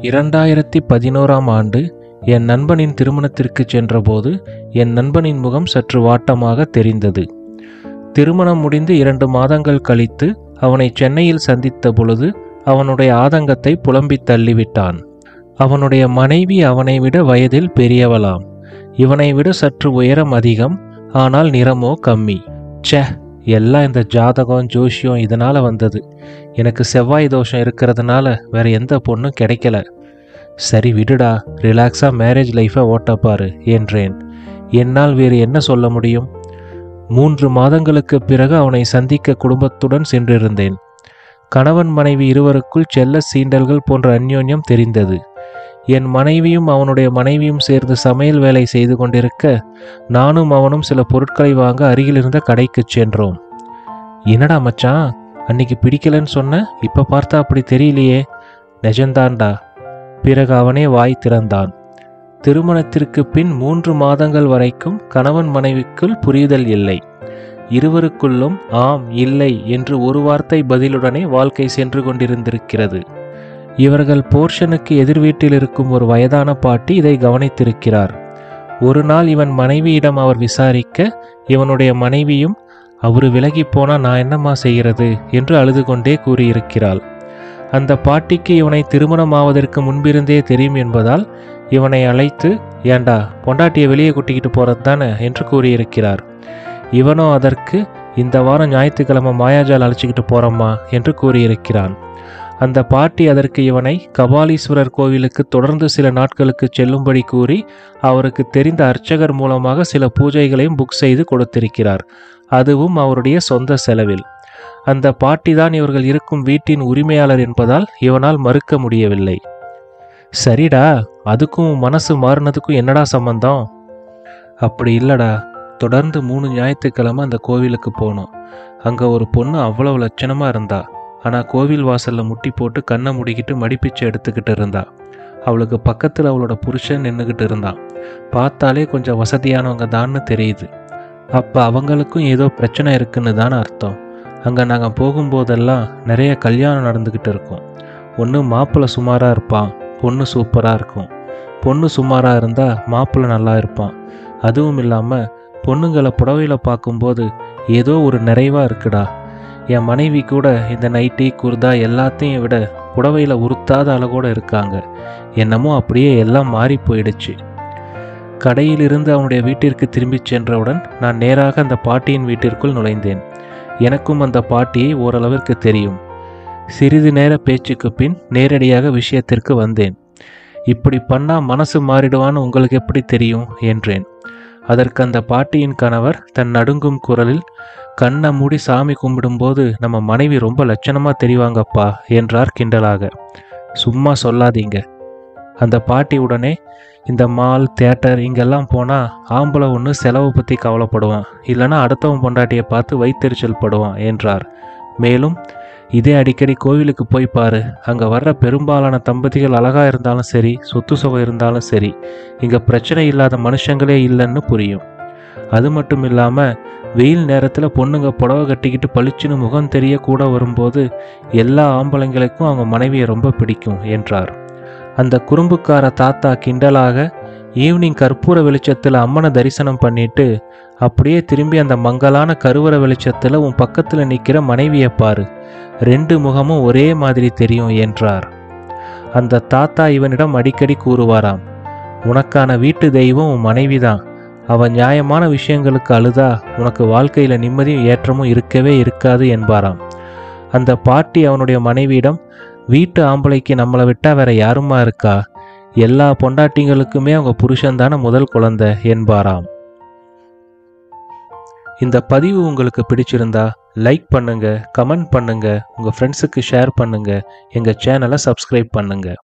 2011ஆம் ஆண்டு என் நண்பனின் திருமணத்திற்கு சென்றபோது என் நண்பனின் முகம் சற்று வாட்டமாக தெரிந்தது. திருமணம் முடிந்து 2 மாதங்கள் கழித்து அவனை சென்னையில் சந்தித்த பொழுது அவனுடைய ஆதங்கத்தை புலம்பித் தள்ளிவிட்டான். அவனுடைய மனைவி அவனை விட வயதில் பெரியவளாம். இவனை விட சற்று உயரம் அதிகம், ஆனால் நிறமோ கம்மி. ச்சே, எல்லாம் இந்த ஜாதகம் ஜோஷியம் இதனால வந்தது. எனக்கு செவ்வாய் தோஷம் இருக்கிறதுனால வேற எந்த பொண்ணும் கிடைக்கல. சரி விடுடா, ரிலாக்ஸா மேரேஜ் லைஃபை ஓட்டப்பாரு என்றேன். என்னால் வேறு என்ன சொல்ல முடியும்? 3 மாதங்களுக்கு பிறகு அவனை சந்திக்க குடும்பத்துடன் சென்றிருந்தேன். கணவன் மனைவி இருவருக்குள் செல்ல சீண்டல்கள் போன்ற அந்யோன்யம் தெரிந்தது. என் மனைவியும் அவனுடைய மனைவியும் சேர்ந்து சமையல் வேலை செய்து கொண்டிருக்க நானும் அவனும் சில பொருட்களை வாங்க அருகில் இருந்த கடைக்கு சென்றோம். என்னடா மச்சான், அன்னைக்கு பிடிக்கலன்னு சொன்ன, இப்ப பார்த்தா அப்படி தெரியலையே. நிஜந்தான்டா. பிறகு அவனே வாய் திறந்தான். திருமணத்திற்கு பின் 3 மாதங்கள் வரைக்கும் கணவன் மனைவிக்குள் புரிதல் இல்லை. இருவருக்குள்ளும் ஆம் இல்லை என்று ஒரு வார்த்தை பதிலுடனே வாழ்க்கை சென்று கொண்டிருந்திருக்கிறது. இவர்கள் போர்ஷனுக்கு எதிர் வீட்டில் இருக்கும் ஒரு வயதான பாட்டி இதை கவனித்திருக்கிறார். ஒரு நாள் இவன் மனைவியிடம் அவர் விசாரிக்க, இவனுடைய மனைவியும் அவரு விலகி போனா நான் என்னம்மா செய்கிறது என்று அழுது கொண்டே கூறியிருக்கிறாள். அந்த பாட்டிக்கு இவனை திருமணம் ஆவதற்கு முன்பிருந்தே தெரியும் என்பதால் இவனை அழைத்து, ஏண்டா பொண்டாட்டியை வெளியே கூட்டிக்கிட்டு போறது தானே என்று கூறியிருக்கிறார். இவனோ அதற்கு, இந்த வாரம் ஞாயிற்றுக்கிழமை மாயாஜால் அழைச்சிக்கிட்டு போறம்மா என்று கூறியிருக்கிறான். அந்த பாட்டி அதற்கு இவனை கபாலீஸ்வரர் கோவிலுக்கு தொடர்ந்து சில நாட்களுக்கு செல்லும்படி கூறி அவருக்கு தெரிந்த அர்ச்சகர் மூலமாக சில பூஜைகளையும் புக் செய்து கொடுத்திருக்கிறார். அதுவும் அவருடைய சொந்த செலவில். அந்த பாட்டி தான் இவர்கள் இருக்கும் வீட்டின் உரிமையாளர் என்பதால் இவனால் மறுக்க முடியவில்லை. சரிடா, அதுக்கும் மனசு மாறினதுக்கும் என்னடா சம்பந்தம்? அப்படி இல்லடா, தொடர்ந்து 3 ஞாயிற்றுக்கிழமை அந்த கோவிலுக்கு போனோம். அங்க ஒரு பொண்ணு அவ்வளவு லட்சணமா இருந்தா. ஆனால் கோவில் வாசலில் முட்டி போட்டு கண்ணை முடிக்கிட்டு மடிப்பிச்சை எடுத்துக்கிட்டு இருந்தா. அவளுக்கு பக்கத்தில் அவளோட புருஷன் நின்றுக்கிட்டு இருந்தான். பார்த்தாலே கொஞ்சம் வசதியானவங்க தான்னு தெரியுது. அப்போ அவங்களுக்கும் ஏதோ பிரச்சனை இருக்குன்னு தானே அர்த்தம். அங்கே நாங்கள் போகும்போதெல்லாம் நிறைய கல்யாணம் நடந்துக்கிட்டு இருக்கோம். ஒன்று மாப்பிள்ளை சுமாராக இருப்பான், பொண்ணு சூப்பராக இருக்கும். பொண்ணு சுமாராக இருந்தால் மாப்பிள்ளை நல்லா இருப்பான். அதுவும் இல்லாமல் பொண்ணுங்களை புடவையில் பார்க்கும்போது ஏதோ ஒரு நிறைவாக இருக்குடா. என் மனைவி கூட இந்த நைட்டி குர்தா எல்லாத்தையும் விட புடவையில் உறுத்தாத அளவோடு இருக்காங்க. என்னமோ அப்படியே எல்லாம் மாறி போயிடுச்சு. கடையிலிருந்து அவனுடைய வீட்டிற்கு திரும்பி சென்றவுடன் நான் நேராக அந்த பாட்டியின் வீட்டிற்குள் நுழைந்தேன். எனக்கும் அந்த பாட்டியை ஓரளவிற்கு தெரியும். சிறிது நேர பேச்சுக்கு பின் நேரடியாக விஷயத்திற்கு வந்தேன். இப்படி பண்ணா மனசு மாறிடுவான்னு உங்களுக்கு எப்படி தெரியும் என்றேன். அதற்கு அந்த பாட்டியின் கணவர் தன் நடுங்கும் குரலில், கண்ணை மூடி சாமி கும்பிடும்போது நம்ம மனைவி ரொம்ப லட்சணமாக தெரிவாங்கப்பா என்றார் கிண்டலாக. சும்மா சொல்லாதீங்க. அந்த பாட்டி உடனே, இந்த மால் தியேட்டர் இங்கெல்லாம் போனால் ஆம்பளை ஒன்று செலவை பற்றி கவலைப்படுவான், இல்லைனா அடுத்தவன் பொண்டாட்டியை பார்த்து வைத்தெரிச்சல் படுவான் என்றார். மேலும், இதே அடிக்கடி கோவிலுக்கு போய் பாரு. அங்கே வர்ற பெரும்பாலான தம்பதிகள் அழகாக இருந்தாலும் சரி, சொத்து சுகம் இருந்தாலும் சரி, இங்கே பிரச்சனை இல்லாத மனுஷங்களே இல்லைன்னு புரியும். அது மட்டும் இல்லாமல் வெயில் நேரத்தில் பொண்ணுங்க புடவை கட்டிக்கிட்டு பளிச்சுன்னு முகம் தெரிய கூட வரும்போது எல்லா ஆம்பளைங்களுக்கும் அவங்க மனைவியை ரொம்ப பிடிக்கும் என்றார். அந்த குறும்புக்கார தாத்தா கிண்டலாக, ஈவினிங் கற்பூர வெளிச்சத்தில் அம்மனை தரிசனம் பண்ணிட்டு அப்படியே திரும்பி அந்த மங்கலான கருவற வெளிச்சத்தில் உன் பக்கத்தில் நிற்கிற மனைவியை பாரு, 2 முகமும் ஒரே மாதிரி தெரியும் என்றார். அந்த தாத்தா இவனிடம் அடிக்கடி கூறுவாராம், உனக்கான வீட்டு தெய்வம் உன் மனைவி தான். அவன் நியாயமான விஷயங்களுக்கு அழுதா உனக்கு வாழ்க்கையில் நிம்மதியும் ஏற்றமும் இருக்கவே இருக்காது என்பாராம். அந்த பாட்டி அவனுடைய மனைவியிடம், வீட்டு ஆம்பளைக்கு நம்மளை விட்டா வேற யாருமா இருக்கா? எல்லா பொண்டாட்டிங்களுக்குமே அவங்க புருஷன்தான முதல் குழந்தை என்பாராம். இந்த பதிவு உங்களுக்கு பிடிச்சிருந்தா லைக் பண்ணுங்க, கமெண்ட் பண்ணுங்க, உங்க ஃப்ரெண்ட்ஸுக்கு ஷேர் பண்ணுங்க, எங்க சேனலை சப்ஸ்கிரைப் பண்ணுங்க.